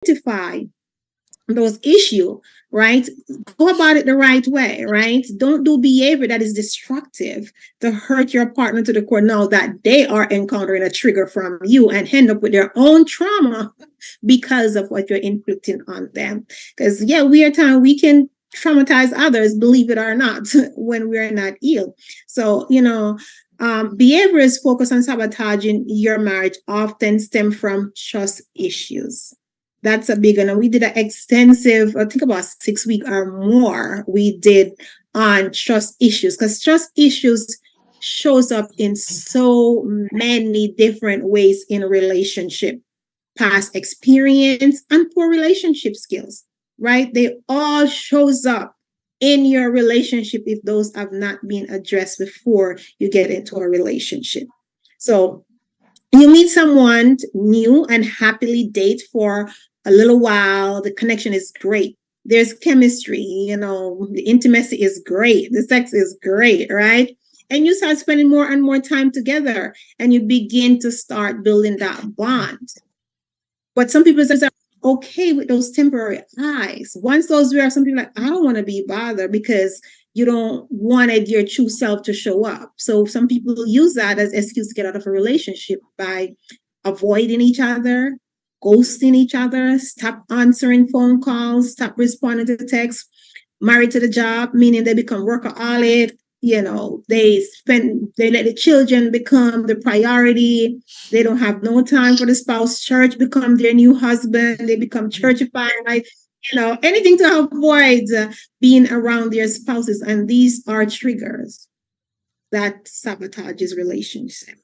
identify those issues, right? Go about it the right way, right? Don't do behavior that is destructive to hurt your partner to the core now that they are encountering a trigger from you and end up with their own trauma because of what you're inflicting on them. Because yeah, we are time we can traumatize others, believe it or not, when we're not ill. So, behaviors focused on sabotaging your marriage often stem from trust issues. That's a big one. And we did an extensive, I think about 6 weeks or more, we did on trust issues, because trust issues shows up in so many different ways in a relationship: past experience and poor relationship skills, right? They all shows up in your relationship if those have not been addressed before you get into a relationship. So you meet someone new and happily date for a little while. The connection is great. There's chemistry, the intimacy is great. The sex is great, right? And you start spending more and more time together and you begin to start building that bond. But some people are okay with those temporary highs. Once those wear, some people are like, I don't want to be bothered, because you don't wanted your true self to show up. So some people use that as excuse to get out of a relationship by avoiding each other, ghosting each other, stop answering phone calls, stop responding to texts, married to the job, meaning they become workaholic. They let the children become the priority. They don't have no time for the spouse. Church become their new husband. They become churchified. Anything to avoid being around their spouses. And these are triggers that sabotages relationship.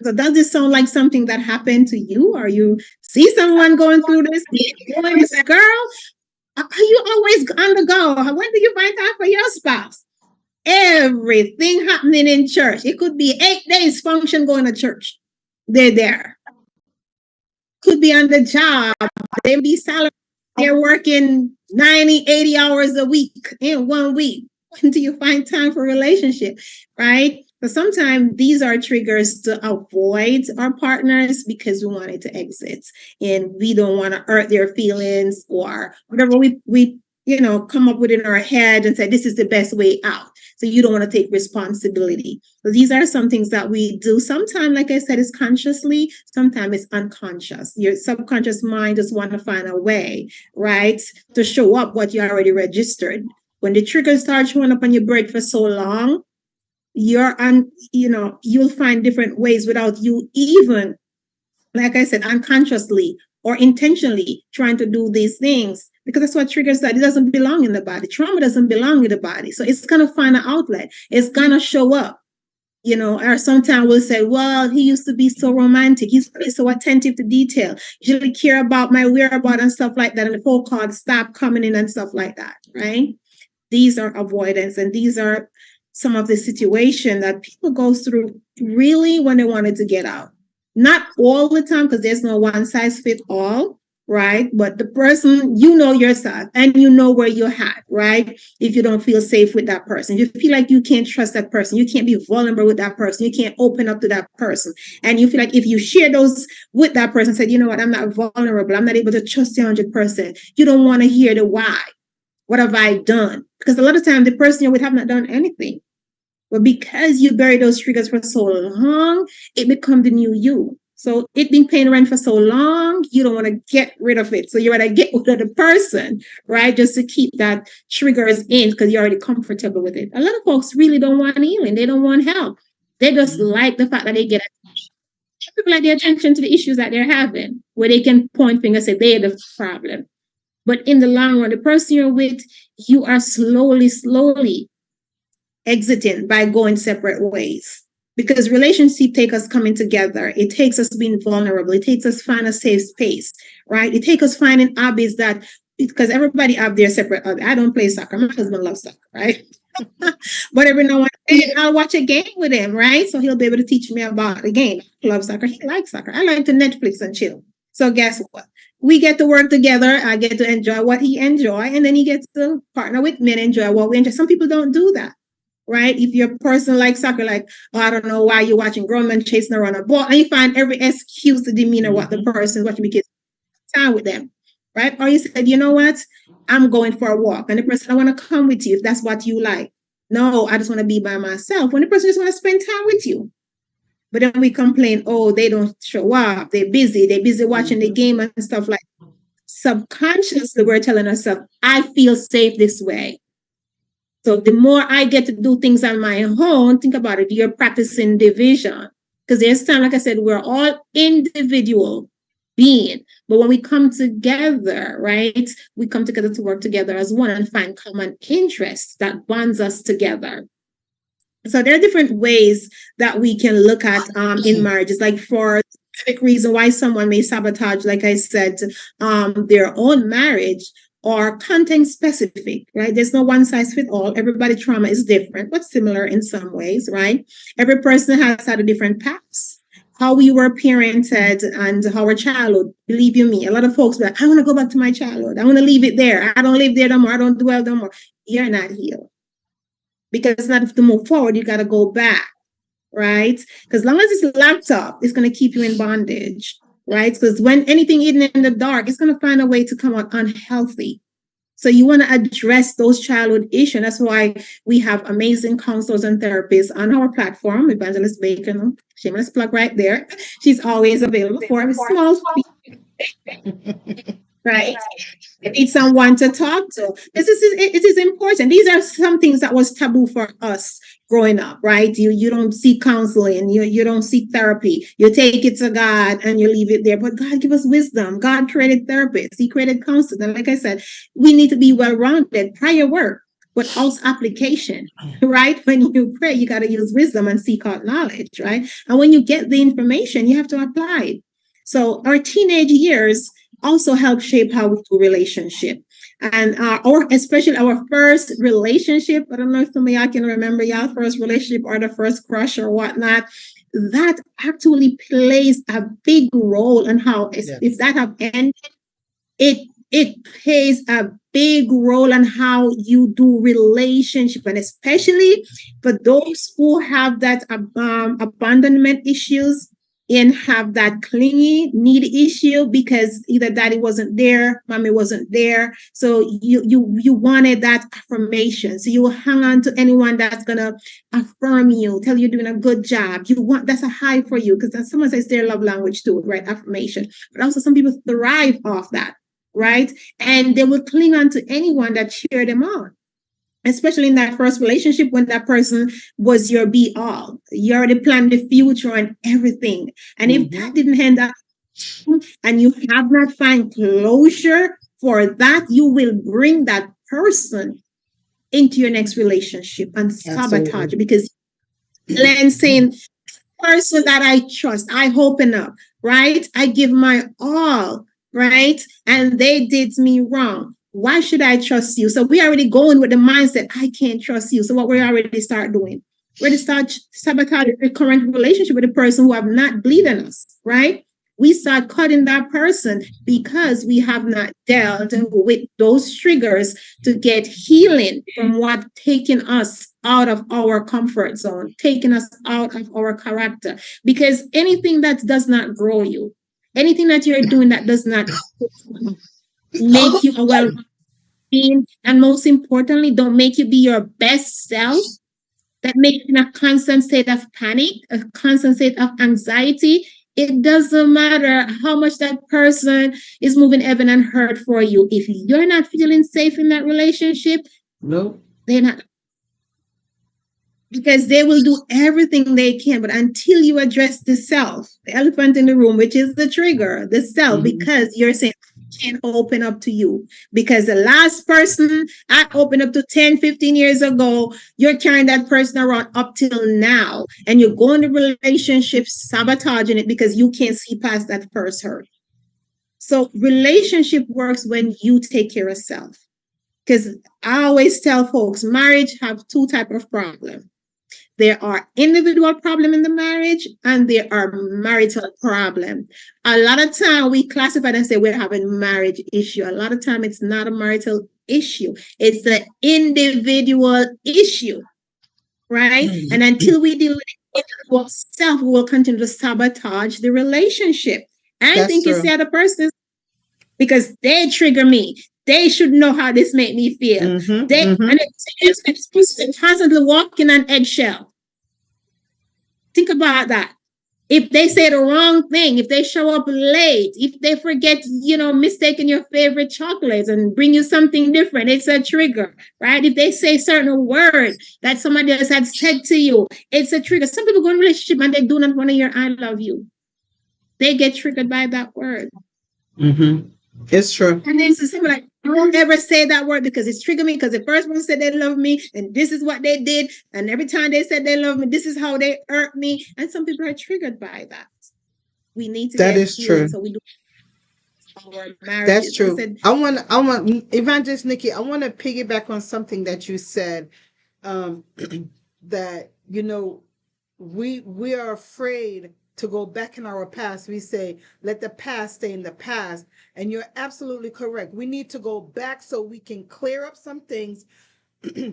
So does this sound like something that happened to you, or you see someone going through this? Girl, are you always on the go? When do you find time for your spouse? Everything happening in church. It could be 8 days function going to church. They're there. Could be on the job. They be salary. They're working 90, 80 hours a week in 1 week. When do you find time for a relationship, right? So sometimes these are triggers to avoid our partners because we wanted to exit and we don't want to hurt their feelings or whatever we come up with in our head and say this is the best way out. So you don't want to take responsibility. So these are some things that we do. Sometimes, like I said, it's consciously, sometimes it's unconscious. Your subconscious mind just want to find a way, right, to show up what you already registered. When the triggers start showing up on your brain for so long, you'll find different ways without you even, like I said, unconsciously or intentionally trying to do these things, because that's what triggers that. It doesn't belong in the body. Trauma doesn't belong in the body. So it's going to find an outlet. It's going to show up, or sometimes we'll say, well, he used to be so romantic. He used to be so attentive to detail. He really care about my whereabouts and stuff like that. And the phone calls stop coming in and stuff like that, right? These are avoidance, and these are some of the situation that people go through really when they wanted to get out. Not all the time, because there's no one size fit all, right? But the person, yourself and you know where you're at, right? If you don't feel safe with that person, you feel like you can't trust that person, you can't be vulnerable with that person, you can't open up to that person. And you feel like if you share those with that person, said, you know what, I'm not vulnerable, I'm not able to trust you 100%. You don't want to hear the why. What have I done? Because a lot of times the person you're with have not done anything. But because you bury those triggers for so long, it becomes the new you. So it been paying rent for so long, you don't want to get rid of it. So you want to get rid of the person, right? Just to keep that triggers in because you're already comfortable with it. A lot of folks really don't want healing. They don't want help. They just like the fact that they get attention. People like the attention to the issues that they're having, where they can point fingers and say they're the problem. But in the long run, the person you're with, you are slowly exiting by going separate ways. Because relationship take us coming together. It takes us being vulnerable. It takes us find a safe space, right? It takes us finding hobbies that, because everybody have their separate hobby. I don't play soccer. My husband loves soccer, right? But every now and then I'll watch a game with him, right? So he'll be able to teach me about the game. I love soccer. He likes soccer. I like to Netflix and chill. So guess what? We get to work together. I get to enjoy what he enjoy, and then he gets to partner with me and enjoy what we enjoy. Some people don't do that, right? If you're a person like soccer, like, oh, I don't know why you're watching grown men chasing around a ball, and you find every excuse to demean what the person is watching because time with them. right? Or you said, you know what, I'm going for a walk, and the person, I want to come with you if that's what you like. No, I just want to be by myself. When the person just want to spend time with you. But then we complain, oh, they don't show up, they're busy watching the game and stuff like that. Subconsciously, we're telling ourselves, I feel safe this way. So the more I get to do things on my own, think about it, you're practicing division. Because there's time, like I said, we're all individual being. But when we come together, right, we come together to work together as one and find common interests that bonds us together. So there are different ways that we can look at in marriages, like for specific reason why someone may sabotage, like I said, their own marriage, or content specific, right? There's no one size fit all. Everybody trauma is different, but similar in some ways, right? Every person has had a different past. How we were parented and our childhood, believe you me, a lot of folks be like, I want to go back to my childhood. I want to leave it there. I don't live there no more. I don't dwell no more. You're not healed. Because not to move forward, you got to go back, right? Because as long as it's locked up, it's going to keep you in bondage, right? Because when anything hidden in the dark, it's going to find a way to come out unhealthy. So you want to address those childhood issues. That's why we have amazing counselors and therapists on our platform. Evangelist Bacon, shameless plug right there. She's always available for a small fee, right? You need someone to talk to. It is important. These are some things that was taboo for us growing up, right? You don't seek counseling, you don't seek therapy. You take it to God and you leave it there. But God give us wisdom. God created therapists. He created counselors. And like I said, we need to be well-rounded. Prior work, but also application, right? When you pray, you got to use wisdom and seek out knowledge, right? And when you get the information, you have to apply it. So our teenage years also help shape how we do relationship. And or especially our first relationship. I don't know if some of y'all can remember y'all first relationship or the first crush or whatnot. That actually plays a big role in how, if that have ended, it plays a big role in how you do relationship, and especially for those who have that abandonment issues and have that clingy need issue, because either daddy wasn't there, mommy wasn't there, so you wanted that affirmation, so you will hang on to anyone that's gonna affirm you, tell you you're doing a good job. You want, that's a high for you, because someone says their love language too, right? Affirmation. But also some people thrive off that, right? And they will cling on to anyone that cheered them on, especially in that first relationship when that person was your be all. You already planned the future and everything. And if that didn't end up and you have not found closure for that, you will bring that person into your next relationship and sabotage it, because Len saying, person that I trust, I open up, right? I give my all, right? And they did me wrong. Why should I trust you? So we already going with the mindset, I can't trust you. So what we already start doing, we're to start sabotaging the current relationship with the person who have not bleeding us, right? We start cutting that person because we have not dealt with those triggers to get healing from what taking us out of our comfort zone, taking us out of our character. Because anything that does not grow you, anything that you're doing that does not make you a well-being, and most importantly, don't make you be your best self, that makes you in a constant state of panic, a constant state of anxiety, it doesn't matter how much that person is moving heaven and earth for you. If you're not feeling safe in that relationship, No. they're not, because they will do everything they can. But until you address the self, the elephant in the room, which is the trigger, the self, because you're saying, I can't open up to you. Because the last person I opened up to 10, 15 years ago, you're carrying that person around up till now. And you're going to relationship sabotaging it because you can't see past that first hurt. So relationship works when you take care of self. Because I always tell folks, marriage have two type of problems. There are individual problem in the marriage and there are marital problem. A lot of time we classify and say we're having marriage issue. A lot of time it's not a marital issue. It's an individual issue, right? And until we deal with it self, we will continue to sabotage the relationship. I think you see other person because they trigger me. They should know how this make me feel. Mm-hmm. They Mm-hmm. and it's constantly walking on eggshell. Think about that. If they say the wrong thing, if they show up late, if they forget, mistaking your favorite chocolates and bring you something different, it's a trigger, right? If they say certain word that somebody else had said to you, it's a trigger. Some people go in a relationship and they do not want to hear "I love you." They get triggered by that word. Mm-hmm. It's true. And then it's something like, don't ever say that word because it's triggered me because the first one said they love me and this is what they did. And every time they said they love me, this is how they hurt me. And some people are triggered by that. We need to That get is healing true. so we do our That's marriages. I true. said, I want Evangelist Nikki, I want to piggyback on something that you said, um, that, we are afraid to go back in our past. We say, let the past stay in the past. And you're absolutely correct. We need to go back so we can clear up some things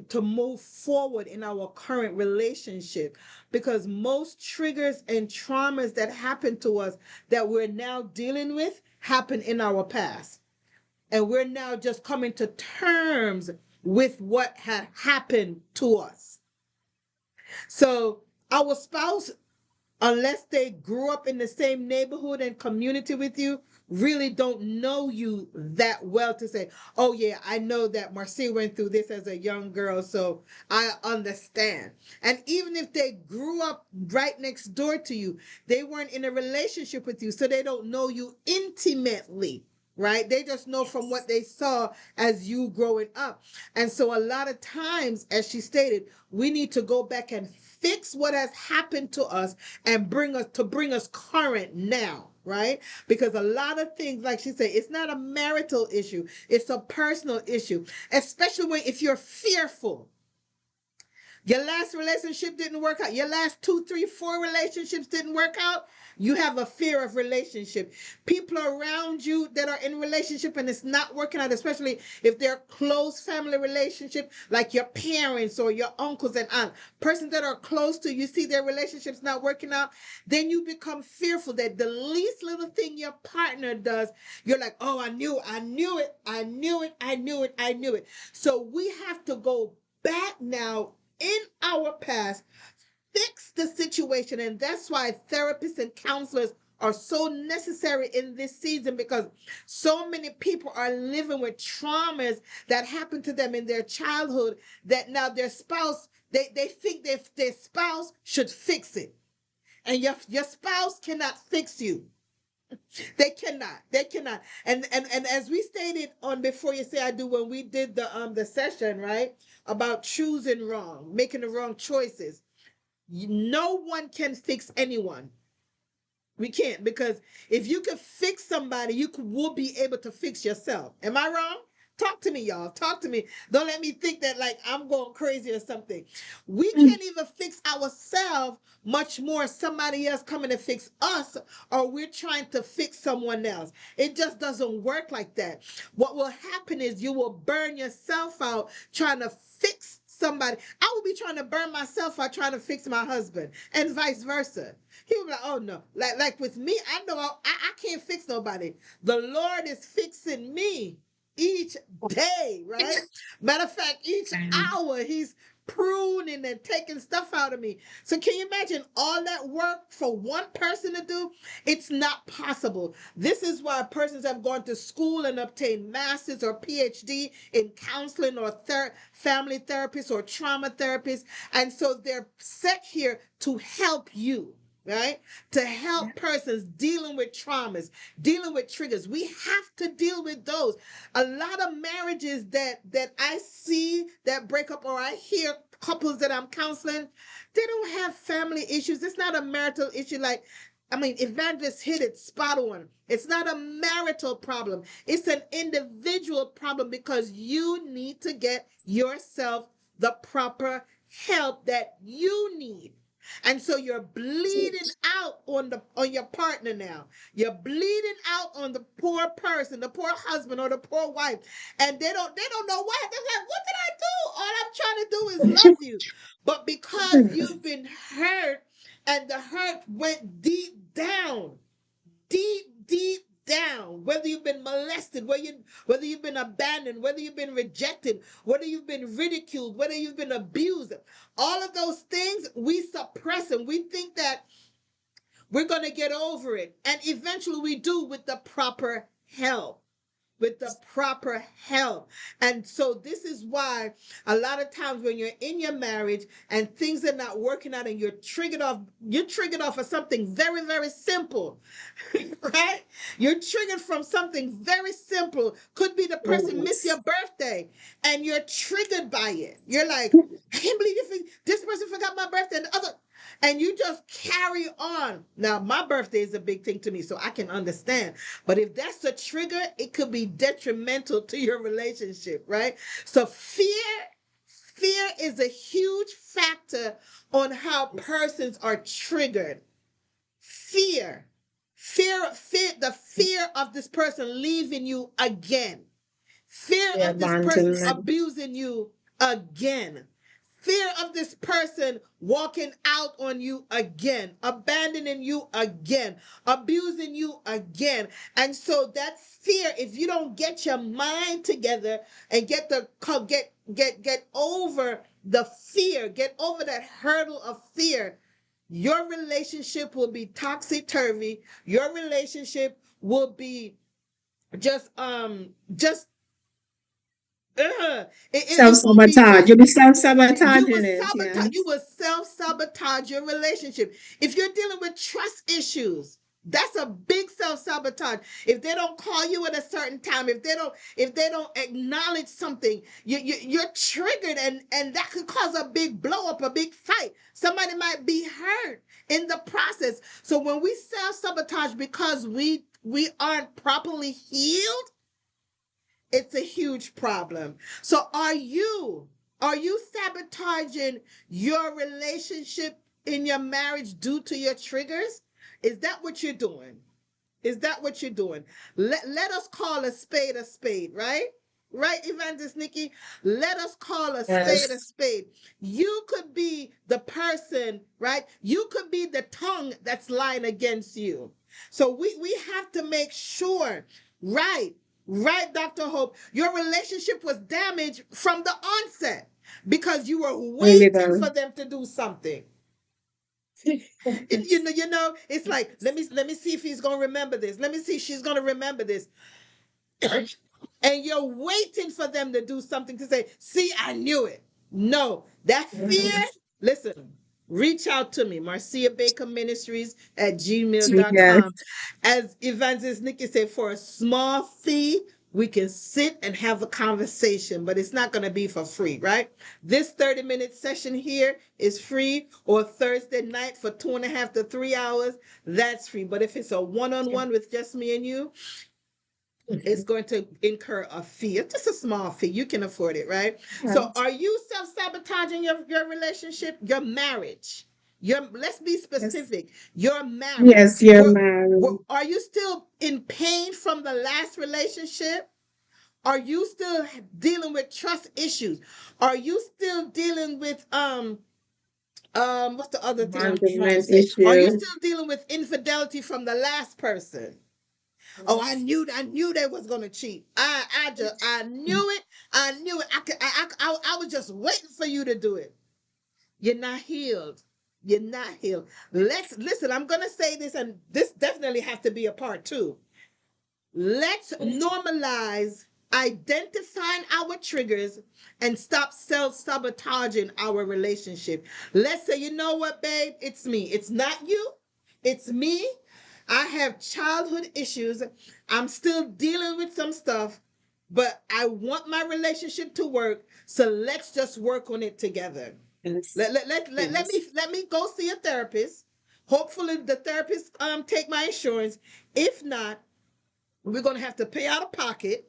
to move forward in our current relationship, because most triggers and traumas that happen to us that we're now dealing with happen in our past, and we're now just coming to terms with what had happened to us. So our spouse, unless they grew up in the same neighborhood and community with you, really don't know you that well to say, oh yeah, I know that Marcia went through this as a young girl, so I understand. And even if they grew up right next door to you, they weren't in a relationship with you, so they don't know you intimately. Right? They just know from what they saw as you growing up. And so a lot of times, as she stated, we need to go back and fix what has happened to us and bring us current now, right? Because a lot of things, like she said, it's not a marital issue, it's a personal issue, especially if you're fearful. Your last relationship didn't work out. Your last two, three, four relationships didn't work out. You have a fear of relationship. People around you that are in relationship and it's not working out, especially if they're close family relationship, like your parents or your uncles and aunts, persons that are close to you, see their relationships not working out, then you become fearful that the least little thing your partner does, you're like, oh, I knew it, I knew it, I knew it, I knew it. So we have to go back now in our past, fix the situation. And that's why therapists and counselors are so necessary in this season, because so many people are living with traumas that happened to them in their childhood, that now their spouse, they think their spouse should fix it. And your spouse cannot fix you. They cannot. They cannot. And as we stated on Before You Say I Do, when we did the session, right, about choosing wrong, making the wrong choices, no one can fix anyone. We can't, because if you could fix somebody, will be able to fix yourself. Am I wrong? Talk to me, y'all. Talk to me. Don't let me think that like I'm going crazy or something. We can't even fix ourselves, much more somebody else coming to fix us, or we're trying to fix someone else. It just doesn't work like that. What will happen is you will burn yourself out trying to fix somebody. I will be trying to burn myself out trying to fix my husband, and vice versa. He was like, oh no. Like with me, I know I can't fix nobody. The Lord is fixing me each day, right? Matter of fact, each hour he's pruning and taking stuff out of me. So can you imagine all that work for one person to do? It's not possible. This is why persons have gone to school and obtained masters or PhD in counseling or family therapists or trauma therapists. And so they're set here to help you, right? To help persons dealing with traumas, dealing with triggers. We have to deal with those. A lot of marriages that I see that break up, or I hear couples that I'm counseling, they don't have family issues. It's not a marital issue. Like, I mean, Evangelist hit it spot on. It's not a marital problem. It's an individual problem, because you need to get yourself the proper help that you need. And so you're bleeding out on your partner now. You're bleeding out on the poor person, the poor husband or the poor wife. And they don't know why. They're like, what did I do? All I'm trying to do is love you. But because you've been hurt, and the hurt went deep down, deep down, whether you've been molested, whether you've been abandoned, whether you've been rejected, whether you've been ridiculed, whether you've been abused, all of those things, we suppress them. We think that we're going to get over it. And eventually we do with the proper help. With the proper help. And so this is why a lot of times when you're in your marriage and things are not working out and you're triggered off of something very, very simple, right? You're triggered from something very simple. Could be the person missed Yes. your birthday and you're triggered by it. You're like, I can't believe this person forgot my birthday and the other. And you just carry on. Now, my birthday is a big thing to me, so I can understand. But if that's a trigger, it could be detrimental to your relationship, right? So fear is a huge factor on how persons are triggered. Fear, the fear of this person leaving you again. Fear The of this person abandonment. abusing you again. Fear of this person walking out on you again, abandoning you again, abusing you again. And so that fear, if you don't get your mind together and get over the fear, get over that hurdle of fear, your relationship will be toxic turvy. Your relationship will be just it won't be Self-sabotage. right. You'll be You will self-sabotaging it, sabotage. You yes. will self-sabotage your relationship. If you're dealing with trust issues, that's a big self-sabotage. If they don't call you at a certain time, if they don't acknowledge something, you're triggered, and that could cause a big blow up, a big fight. Somebody might be hurt in the process. So when we self-sabotage because we aren't properly healed, it's a huge problem. So are you sabotaging your relationship in your marriage due to your triggers? Is that what you're doing? Is that what you're doing? Let us call a spade, right? Right, Evangelist Nikki? Let us call a spade a Yes. spade. You could be the person, right? You could be the tongue that's lying against you. So we have to make sure, right, right, Dr. Hope, your relationship was damaged from the onset because you were waiting Illegal. for them to do something. Yes. It's like, let me see if he's gonna remember this. Let me see if she's gonna remember this. And you're waiting for them to do something to say, see, I knew it. No, that fear, Yes. listen, reach out to me, Marcia Baker Ministries at Yes. gmail.com. As Evangelist Nikki said, for a small fee, we can sit and have a conversation, but it's not going to be for free, right? This 30-minute session here is free, or Thursday night for 2.5 to 3 hours, that's free. But if it's a one-on-one with just me and you, it's going to incur a fee. It's just a small fee. You can afford it, right? So Yes. are you self-sabotaging your relationship, your marriage? Let's be Yes. specific. Your marriage. Yes, you're married. Are you still in pain from the last relationship? Are you still dealing with trust issues? Are you still dealing with what's the other thing I'm trying to Abandonment say? Are you issue. still dealing with infidelity from the last person? Oh, I Yes. knew I knew they was gonna cheat. I knew it. I knew it. I was just waiting for you to do it. You're not healed. You're not healed. Let's listen. I'm gonna say this, and this definitely has to be a part two. Let's normalize identifying our triggers and stop self-sabotaging our relationship. Let's say, you know what, babe? It's me. It's not you. It's me. I have childhood issues. I'm still dealing with some stuff, but I want my relationship to work. So let's just work on it together. Yes. Let me go see a therapist. Hopefully the therapist take my insurance. If not, we're going to have to pay out of pocket,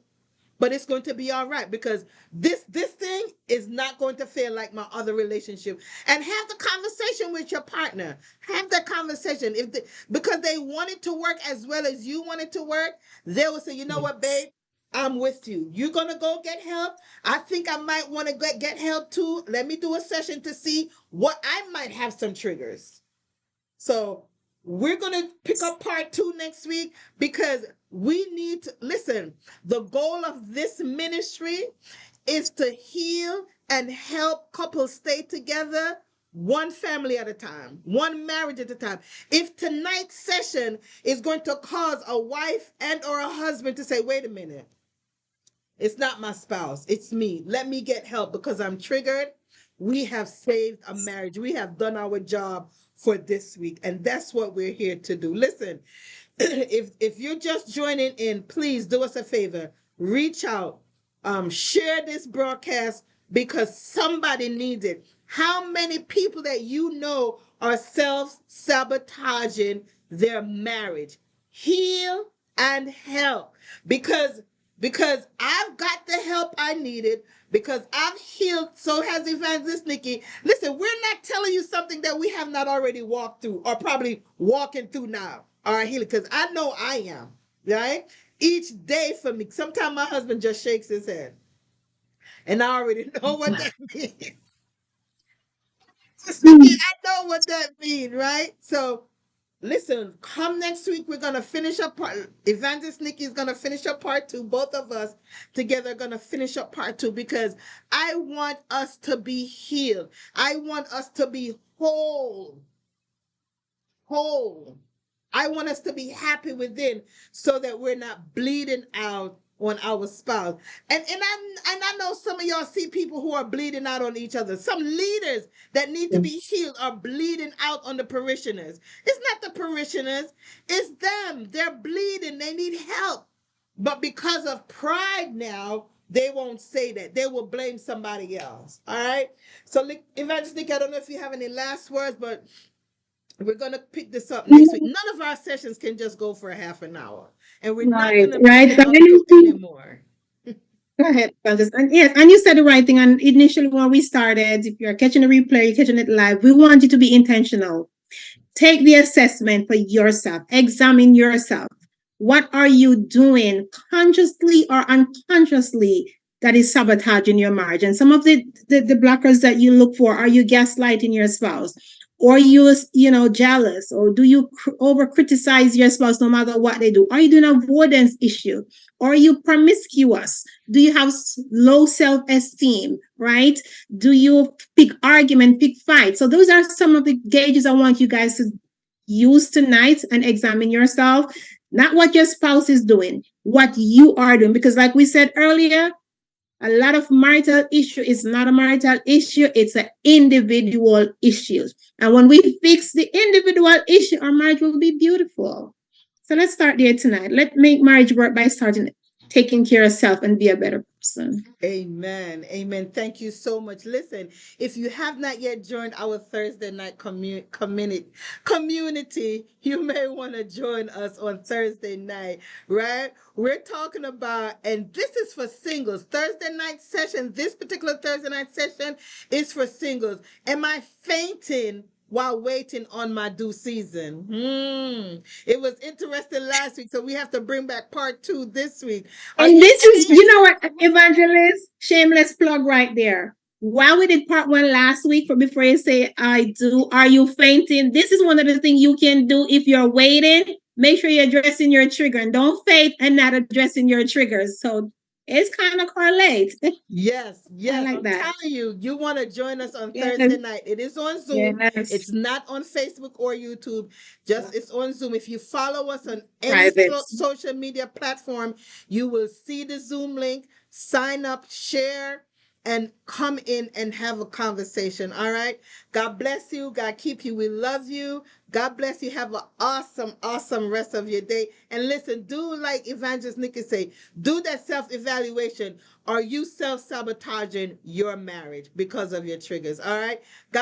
but it's going to be all right because this thing is not going to feel like my other relationship. And have the conversation with your partner. Have that conversation. Because they want it to work as well as you want it to work, they will say, you know what, Yes. babe, I'm with you. You're gonna go get help. I think I might want to get help too. Let me do a session to see what I might have some triggers. So we're going to pick up part two next week because We need to listen. The goal of this ministry is to heal and help couples stay together one family at a time, one marriage at a time. If tonight's session is going to cause a wife and or a husband to say, wait a minute, it's not my spouse, it's me. Let me get help because I'm triggered. We have saved a marriage. We have done our job for this week. And that's what we're here to do. Listen, if you're just joining in, please do us a favor. Reach out. Share this broadcast because somebody needs it. How many people that you know are self-sabotaging their marriage? Heal and help. Because I've got the help I needed, because I've healed, so has Evangelist Nikki. Listen, we're not telling you something that we have not already walked through or probably walking through now. All right, healing, because I know I am, right? Each day for me. Sometimes my husband just shakes his head, and I already know what that means. Nikki, I know what that means, right? So listen, come next week. We're gonna finish up part. Evangelist Nikki is gonna finish up part two. Both of us together are gonna finish up part two because I want us to be healed. I want us to be whole. I want us to be happy within so that we're not bleeding out on our spouse. And I know some of y'all see people who are bleeding out on each other. Some leaders that need to be healed are bleeding out on the parishioners. It's not the parishioners, it's them. They're bleeding, they need help. But because of pride now, they won't say that. They will blame somebody else. All right. So, Evangelist Nick, I don't know if you have any last words, but we're going to pick this up next week. None of our sessions can just go for a half an hour, and we're not Right, going to bring right. it up to anymore. Go ahead, Francis. And yes, and you said the right thing. And initially, when we started, if you're catching a replay, you're catching it live, we want you to be intentional. Take the assessment for yourself, examine yourself. What are you doing consciously or unconsciously that is sabotaging your marriage? And some of the blockers that you look for, are you gaslighting your spouse? Or you jealous? Or do you over criticize your spouse no matter what they do? Are you doing avoidance issue? Or are you promiscuous? Do you have low self-esteem, right? Do you pick argument, pick fight? So those are some of the gauges I want you guys to use tonight and examine yourself. Not what your spouse is doing, what you are doing. Because like we said earlier, a lot of marital issue is not a marital issue, it's an individual issue. And when we fix the individual issue, our marriage will be beautiful. So let's start there tonight. Let's make marriage work by starting taking care of self and be a better person. Amen. Amen. Thank you so much. Listen, if you have not yet joined our Thursday night community, you may want to join us on Thursday night, right? We're talking about, and this is for singles. Thursday night session, this particular Thursday night session is for singles. Am I fainting while waiting on my due season? It was interesting last week, so we have to bring back part two this week. Are And you this is, fainting? you know what, evangelist, shameless plug right there. While we did part one last week, for before you say I do, are you fainting? This is one of the things you can do if you're waiting. Make sure you're addressing your trigger and don't faint and not addressing your triggers. So it's kind of correlate. Yes, I yes. like I'm that. telling you, you want to join us on Yes, Thursday night. It is on Zoom. yes. It's not on Facebook or YouTube. Just it's on Zoom. If you follow us on any Private. social media platform, you will see the Zoom link. Sign up, share, and come in and have a conversation. All right. God bless you. God keep you. We love you. God bless you. Have an awesome, awesome rest of your day. And listen, do like Evangelist Nikki say, do that self-evaluation. Are you self-sabotaging your marriage because of your triggers? All right. God